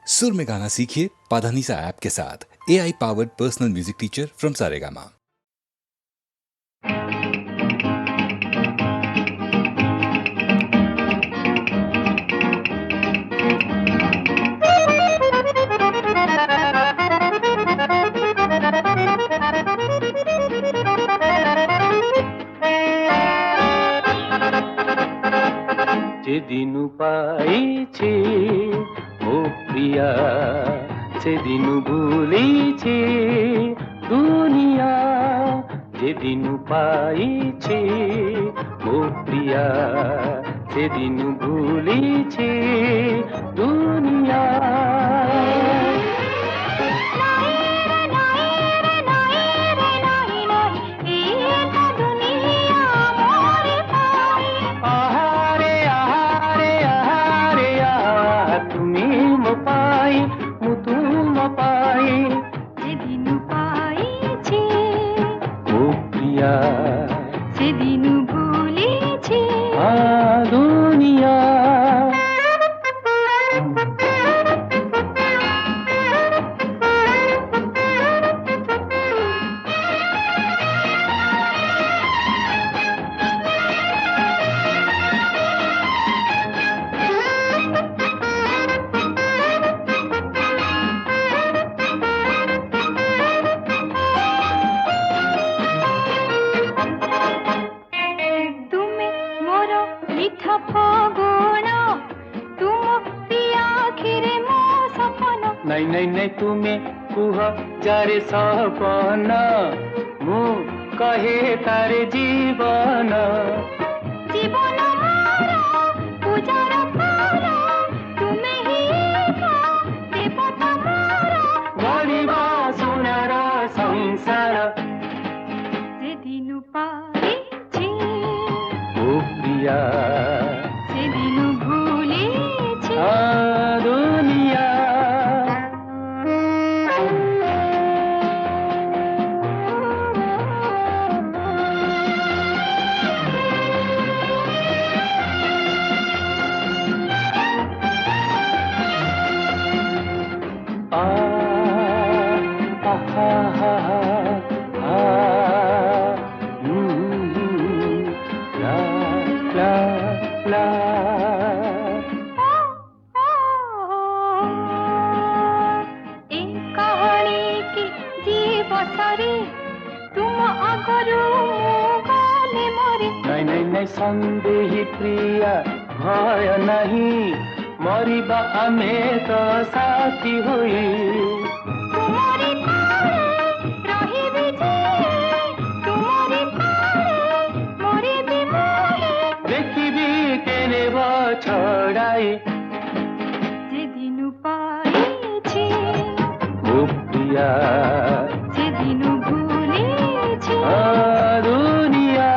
सुर में गाना सीखिए पाधानीसा ऐप के साथ। AI powered personal music teacher from Saregama. যেদিনু পাইছি ও প্রিয়া সেদিনু ভুলিছি দুনিয়া। যেদিনু পাইছি ও প্রিয়া সেদিনু ভুলিছি দুনিয়া। সেদিনু ভুলেছি দুনিয়া। ନାଇଁ ନାଇଁ ନାଇଁ ତୁମେ କୁହ ଯାରେ ସପନ ମୁଁ କହେ ତାରେ ଜୀବନ। ଜୀବନ ପୂଜାର ତୁମେ ଦେବତା ଗରିବ ସୁନାର ସଂସାର। ସେଦିନୁ ପାଇଛି ଓ ପ୍ରିୟା ସେଦିନୁ ଭୁଲିଛି ଦୁନିଆ। ସନ୍ଦେହୀ ପ୍ରିୟା ଭୟ ନାହିଁ ମରିବା ଆମେ ତ ସାଥୀ ହୋଇ। ଦେଖିବି କେନେବ ଛଡ଼ାଇ যেদিনু পাইছি ଓ ପ୍ରିୟା সেদিনু ভুলেছি দুনিয়া।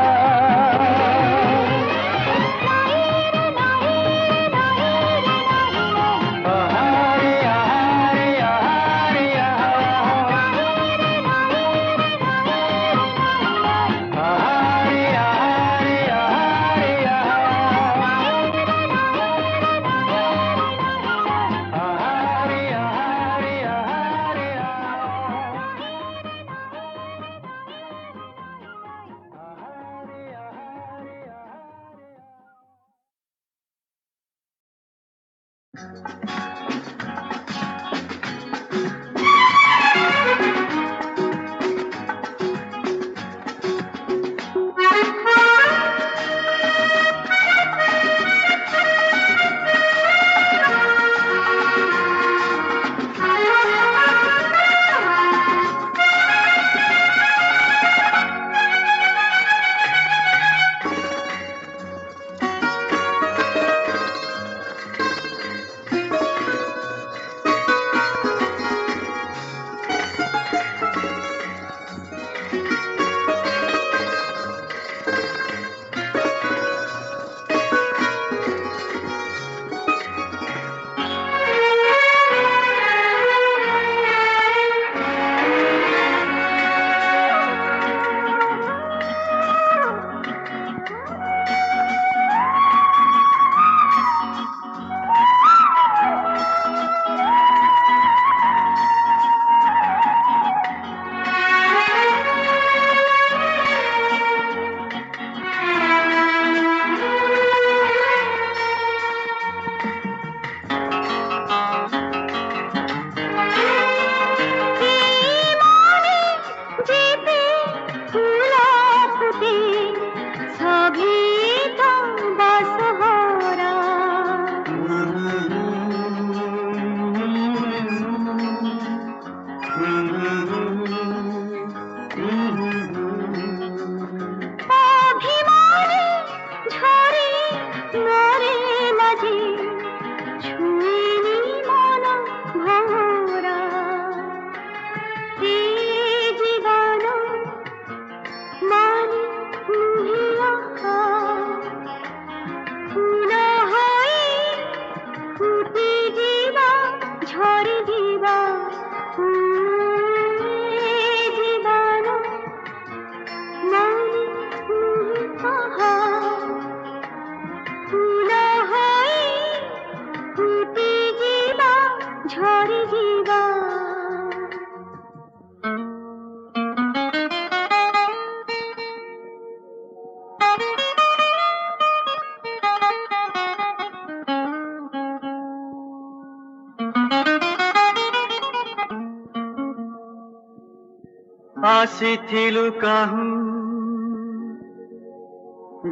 ଆସିଥିଲୁ କାହୁଁ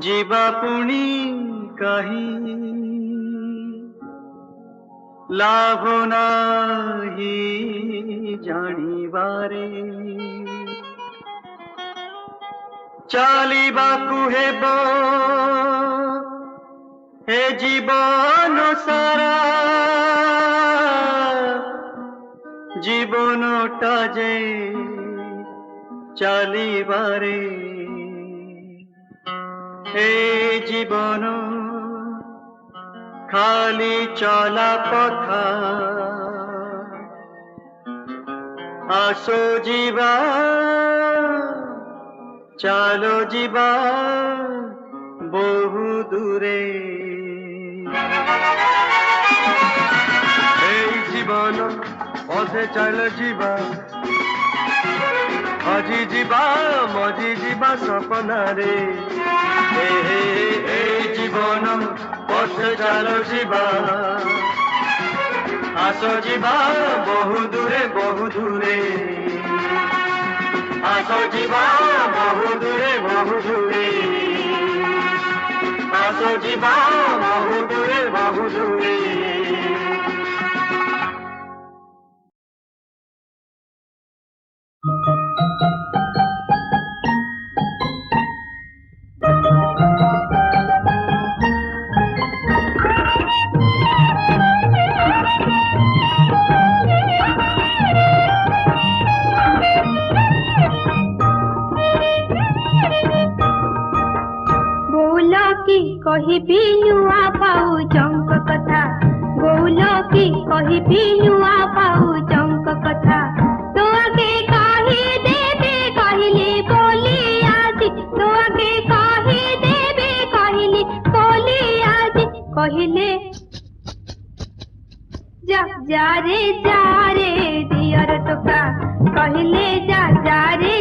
ଯିବା ପୁଣି କାହିଁ ଲାଭ ନାହିଁ ଜାଣିବାରେ ଚାଲିବାକୁ ହେବ ଏ ଜୀବନ ସାରା জীবনটা যে চালিবারে এই জীবন খালি চলা পথা আসো ଯିବା ଚାଲ ଯିବା বহু দূরে এই জীবন পথে চাল ଯିବା আজি ଯିବା মজি ଯିବା সপনারে এই জীবন পথে চাল ଯିବା আসো ଯିବା বহু দূরে আসো ଯିବା বহু দূরে আসো ଯିବା বহু দূরে କହିବି ନୂଆ ପାଉଚଙ୍କ କଥା ବୋଉଲ କି କହିବି ନୂଆ ପାଉଚଙ୍କ କଥା ତୋ ଆଗେ କହିଦେବେ କହିଲି ବୋଲି ଆଜି ତୋ ଆଗେ କହିଦେବେ କହିଲି ବୋଲି ଆଜି କହିଲେ ଯା ଯାରେ ଦିଅର ଟୋକା କହିଲେ ଯା ଯାରେ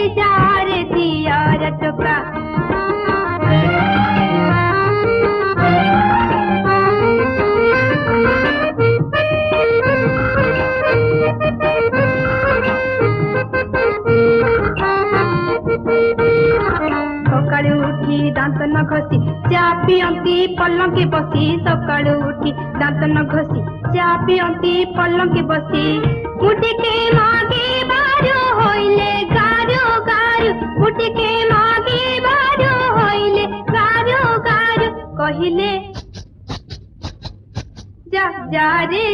ଦିଅର ଟୋକା ସକାଳୁ ଉଠି ଦାନ୍ତ ନ ଘଷି ଚା ପିଅନ୍ତି ପଲଙ୍କେ ବସି ସକାଳୁ ଉଠି ଦାନ୍ତ ନ ଘଷି ଚା ପିଅନ୍ତି ପଲଙ୍କେ ବସି ମୁଁ ଟିକେ ମାଗିବାରୁ ହୋଇଲେ ଗାରୁ ମୁଁ ଟିକେ ମାଗିବାରୁ ହୋଇଲେ ଗାରୁ କହିଲେ ଯା ଯାରେ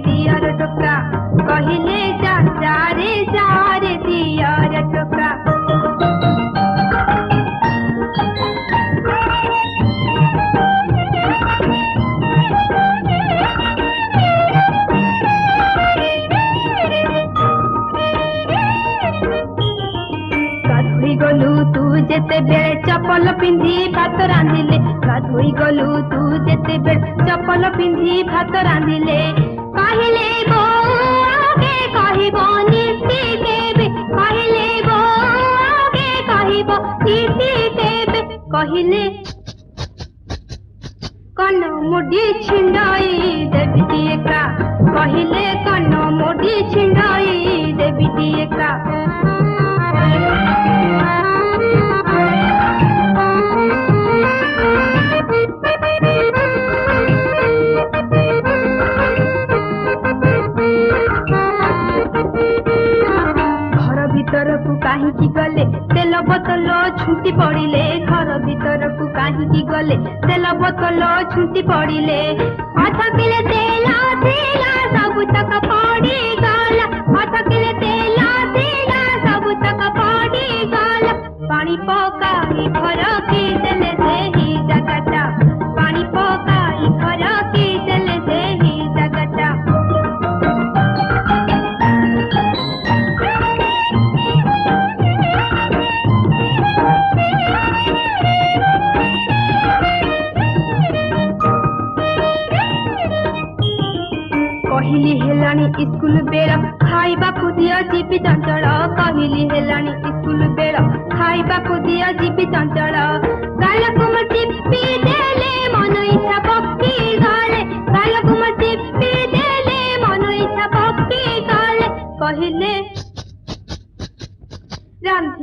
ଦିଅର ଟୋକା କହିଲେ ଯା ଯାରେ ଦିଅର ଟୋକା ଗଲୁ ତୁ ଯେତେବେଳେ ଚପଲ ପିନ୍ଧି ଭାତ ରାନ୍ଧିଲେ ଗାଧୋଇ ଗଲୁ ତୁ ଯେତେବେଳେ ଚପଲ ପିନ୍ଧି ଭାତ ରାନ୍ଧିଲେ କହିଲେ ବୋଉ ଆଗେ କହିବ ନୀତି କେବେ କହିଲେ ବୋଉ ଆଗେ କହିବ ନୀତି କେବେ କହିଲେ କନ ମୁଢି ଛିଣ୍ଡାଇ ଦେବି ଏକା କହିଲେ କନ ମୁଢି ଛିଣ୍ଡାଇ ଦେବି ଏକା ଭିତରକୁ କାହିଁକି ଗଲେ ତେଲ ବୋତଲ ଛୁଟି ପଡ଼ିଲେ ଘର ଭିତରକୁ କାହିଁକି ଗଲେ ତେଲ ବୋତଲ ଛୁଟି ପଡ଼ିଲେ ଅଧ କିଲେ ତେଲ ଥିଲା ସବୁ ତକ ପଡ଼ିଗଲା ଅଧ କିଲେ ତେଲ ଥିଲା ସବୁ ତକ ପଡ଼ିଗଲା ପାଣି ପକାଇ ଘରକି ଦେଲେ ସେହି ଜାଗାଟା ପାଣି ପକାଇ ଘରକି ଦେଲେ ସେହି ଜାଗାଟା କହିଲି ହେଲାଣି ସ୍କୁଲ ବେଳ ଖାଇବାକୁ ଦିଅ ଯିବି ଚଞ୍ଚଳ କହିଲି ହେଲାଣି ସ୍କୁଲ ବେଳ ଖାଇବାକୁ ଦିଅ ଯିବି ଚଞ୍ଚଳ ଗାଲକୁ ମୁଁ ଟିପି ଦେଲେ ମନ ଇଚ୍ଛା ପକି ଗଲେ ଗାଲକୁ ମୁଁ ଟିପି ଦେଲେ ମନ ଇଚ୍ଛା ପକି ଗଲେ କହିଲେ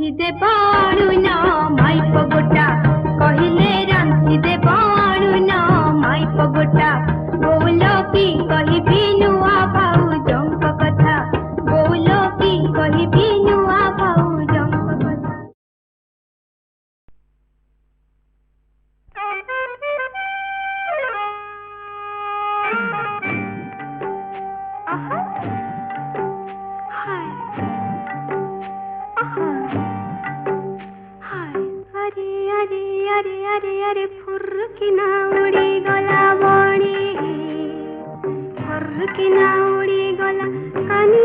ରାନ୍ଧି ଦେବ ଅଳୁନ ମାଇପ ଗୋଟା କହିଲେ ରାନ୍ଧି ଦେବ ଅଳୁନ ମାଇପ ଗୋଟା ବୋଉଲ କି କହିବି ନୂଆ ଭାଉଜଙ୍କ କଥା ବୋଉଲ କି କହିବି ନୂଆ ଭାଉଜଙ୍କ କଥା। अरे फुर्किना उड़ी गला बणी फुर्किना उड़ी गला कानी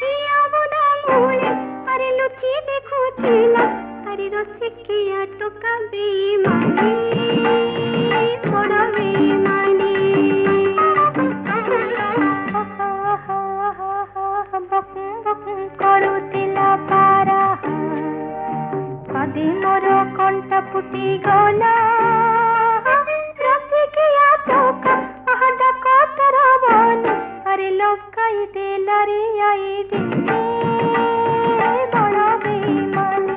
किया बुदा मूले अरे लुची देखुथिला अरे रसिकिया टोका बेईमानी बड़ा बेईमानी करुतिला पारा कदी मोर कंठ फुटी गला रसिकिया टोका आहा कतर बन अरे लोकाई देला रे आई दे बड़ा बेईमानी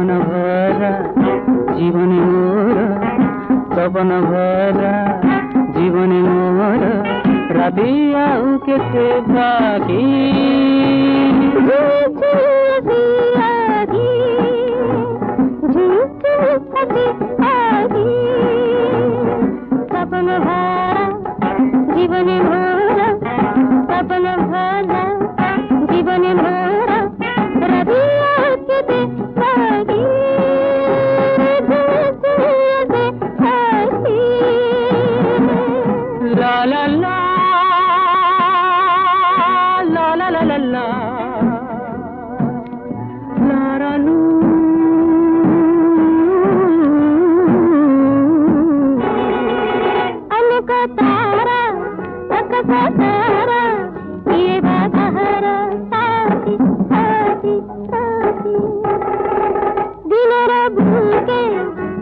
सपन भरा जीवन मोर सपन भरा जीवन मोर राति आउ केते बाकी सपन भरा जीवन भरा सपन भरा जीवन भरा रबिया के बागी ला ला ला ला ला ला ला ला लारालू अलका तारा तक तारा ये बाधारा साथी साथी साथी दिन रबुके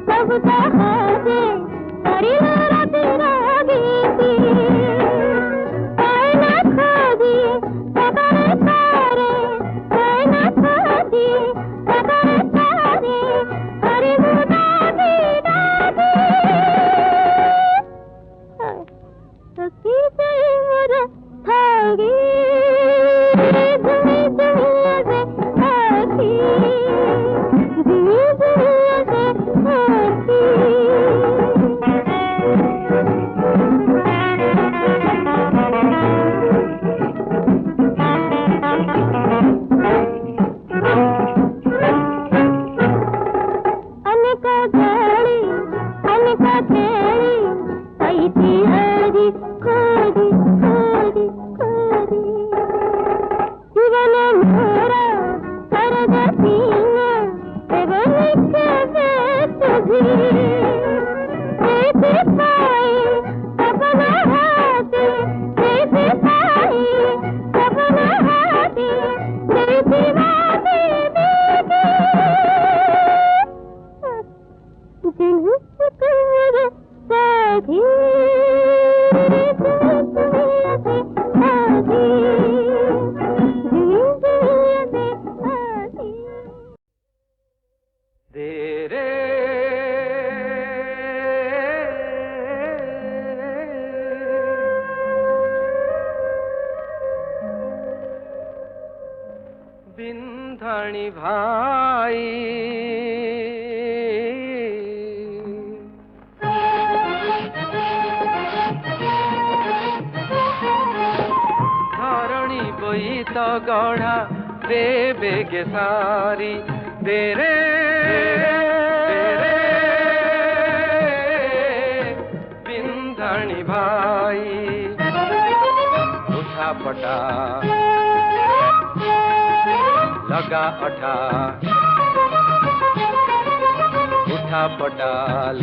सब ताहाजे करी राती रागीती कायना खादी तबरे तारे कायना खादी तबरे तारे हरि मुदादी दादी सखी से मोर थागी जुमी जुमी से आखी जुमी जुमी से आखी अनेका गाड़ी अनेका खेड़ी ऐसी हरी खोदी खोदी खोदी जीवन मोरा सरद सीना एवं के तुझी ऐसे पाई सपना हाथे ऐसे पाई सपना हाथे ऐसी बातें तेरे बिंधाणी भाई धरणी बई तो गढ़ा दे बेगे सारी तेरे बिंधाणी भाई उठा पटा लगा अठा उठा पटा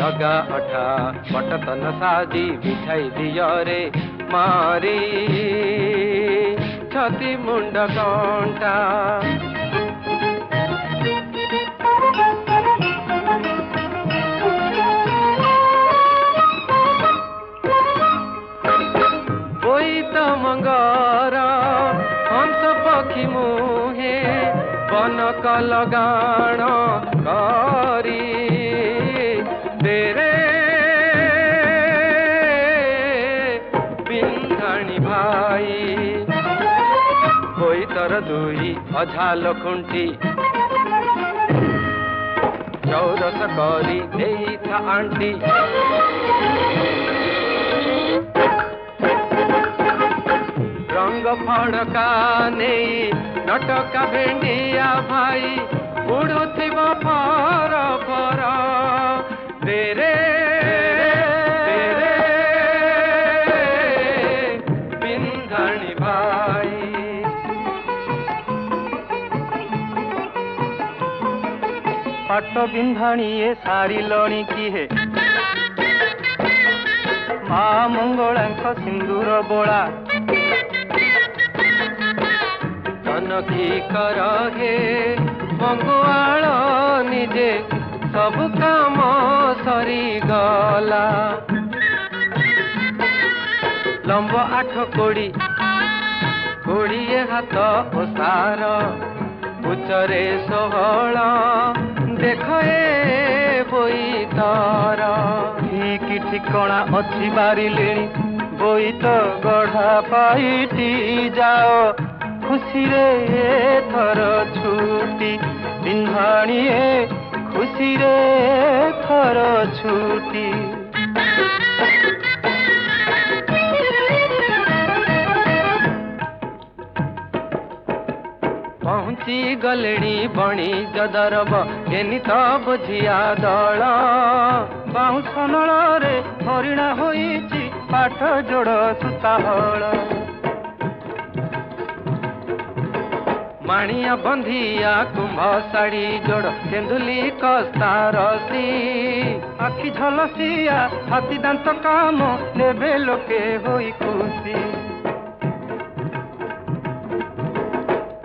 लगा अठा पटतन साजी बिछाई दियो रे मारी छाती मुंड कंटा मंगारा हंस पक्षी मुहे बनक लगाण करी तेरे बिंधाणी भाई होई तर दुई अझाल खुंटी चौरस करी देई था आंटी रंग फड़का नहीं नटका भेंडिया भाई उड़ुथिब फर फर तेरे बिंधाणी भाई पाट बिंधाणी ये सारी लणी की है माँ मंगलांक सिंदूर बोला तनखी कर हे मंगुआल निजे सब काम सरी गला लंब 8 कोड़ी 20 हाथ ओसार उच्चरे 16 ଦେଖ ଏ ବୋଇତର ଠିକ ଠିକଣା ଅଛି ବାରିଲେଣି ବୋଇତ ଗଢ଼ା ପାଇଟି ଯାଅ ଖୁସିରେ ଥର ଛୁଟି ପିନ୍ଧାଣିଏ ଖୁସିରେ ଥର ଛୁଟି ପହଞ୍ଚି ଗଲେଣି ବଣିଜ ଦରବ କେନି ତ ବୁଝିଆ ଦଳ ବାଉଁଶ ନଳରେ ହରିଣା ହୋଇଛି ପାଠ ଯୋଡ଼ ସୂତାହଳ ମାଣିଆ ବନ୍ଧିଆ କୁମ୍ଭ ଶାଢ଼ୀ ଯୋଡ଼ କେନ୍ଦୁଲି କସ୍ତା ରସି ଆଖି ଝଲସିଆ ହାତୀ ଦାନ୍ତ କାମ ନେବେ ଲୋକେ ହୋଇ ଖୁସି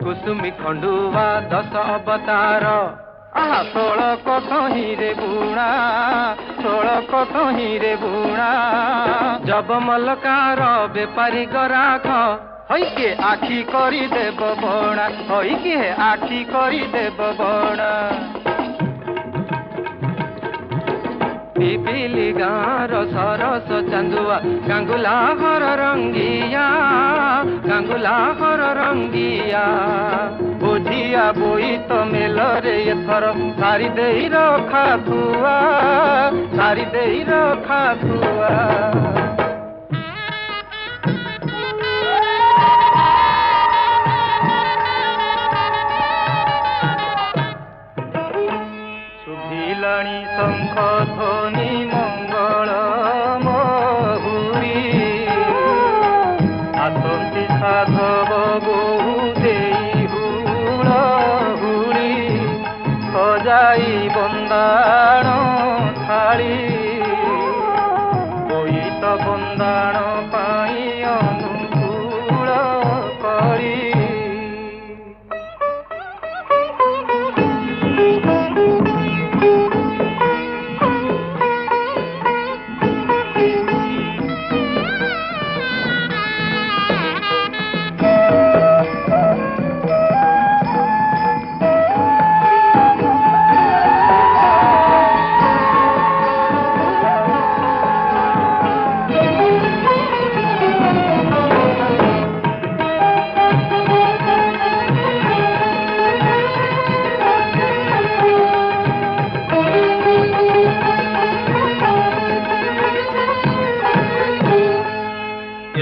କୁସୁମୀ ଖଣ୍ଡୁଆ 10 ଅବତାର ଆହା 16 କଠହିଁରେ ବୁଣା 16 କଠହିଁରେ ବୁଣା ଜବ ମଲକାର ବେପାରୀ ଗରାଖ হইকে আখি করি দেব বণা হইকে আখি করি দেব বণা পিপিলি গাঁর সরস চান্দুয়া গাঙ্গুলা হর রঙ্গিয়া গাঙ্গুলা হর রঙ্গিয়া বুঝিয়া বই তো মেলরে এথর সারি দেই রখা থুয়া সারি দেই রখা থুয়া শঙ্খ ধ্বনি মঙ্গল মহুরী আসন্তি সাধব বহু দেই হুড়ি সজাই বন্দাণ থাড়ি বইত বন্দাণ পাই অনুকূল করি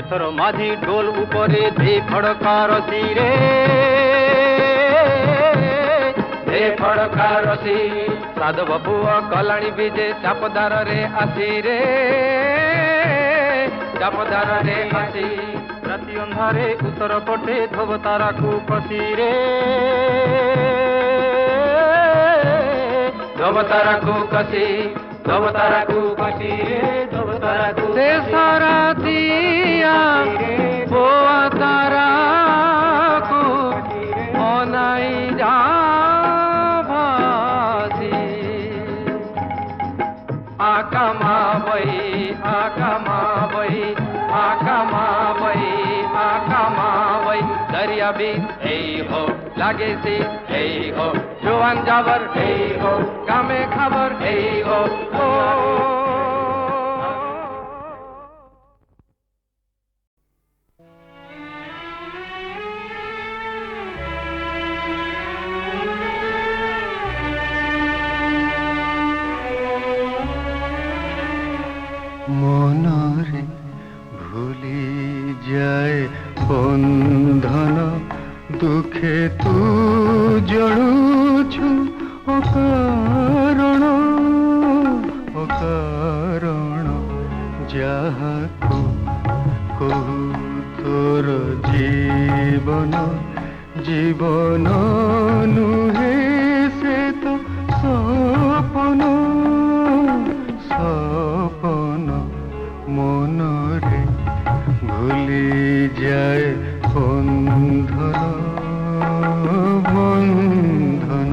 এথর মাঝি ঢোল উপরে দে ফড়কা রসি রে দে ফড়কা রসি সাধব পুଅ କଲାଣି ବିଜେ ଚାପଦାରରେ ଆସି ରେ ଚାପଦାରରେ ଆସି ରାତି ଅନ୍ଧାରେ ଉତ୍ତର ପଟେ ଧୋବ ତାରାକୁ କଷି ରେ ଧୋବ ତାରାକୁ କଷି ଧୋବ ତାରାକୁ କଷି ରେ ଧୋବ ତାରାକୁ ସେ ସାରା ଦିଆ ବୋଆ ତାରାକୁ ଅନାଇ ଯା ଭାସି आकमा वही आकमा वही आकमा वही आकमा वही दरिया भी हे हो लागे से हे हो জোয়ান যাবার हे हो কামে খাবার हे हो ओ মনরে ভুলি যায় বন্ধন দুঃখে তু জড়ুছু অকারণ অকারণ যাহাকু কহু তোর জীবন জীবন নুহে সে তো সপন সপন মনরে ভুলি যায় বন্ধন বন্ধন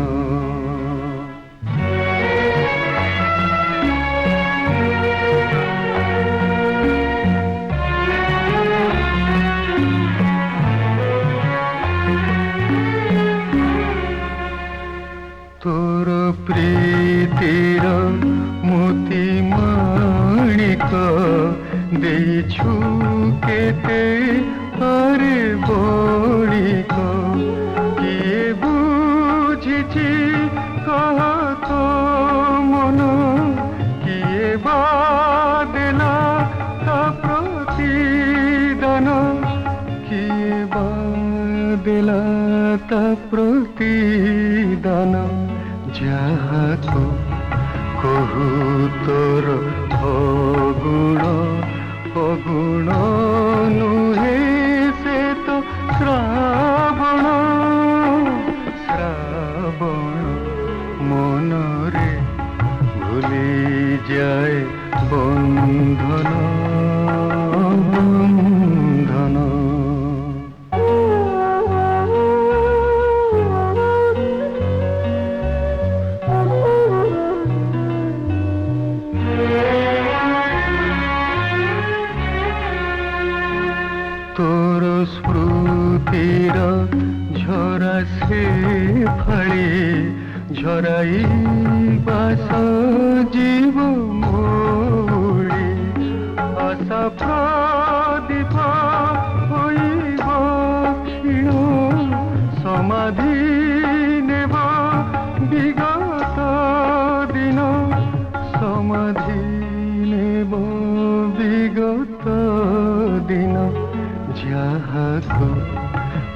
তোর প্রিয় ঝুঁকেতে পারে বড়িক কিয়ে বুঝিছি কহত মন কিয়ে বা দেলা তা প্রতিদান কিয়ে বা দেলা তা প্রতিদান যাহাକୁ কহু তোর অগুণ অগুণ নুহে সে তো শ্রাবণ শ্রাবণ মনরে ভুলি যায় বন্ধন বন্ধন তোর স্মৃতির ঝরা সে ফাড়ি ঝরাই বাস জীব মোড়ি আশা প্রদীপ হইব ক্ষীণ সমাধি নেব বিগত দিন সমাধি নেব বিগত দিন যাহাକୁ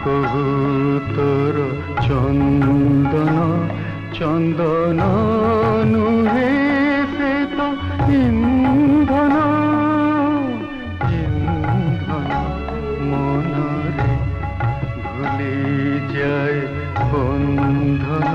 কহু তোর চন্দন চন্দন নুহে সে তো ইন্ধন ইন্ধন মনরে ভুলি যায় বন্ধন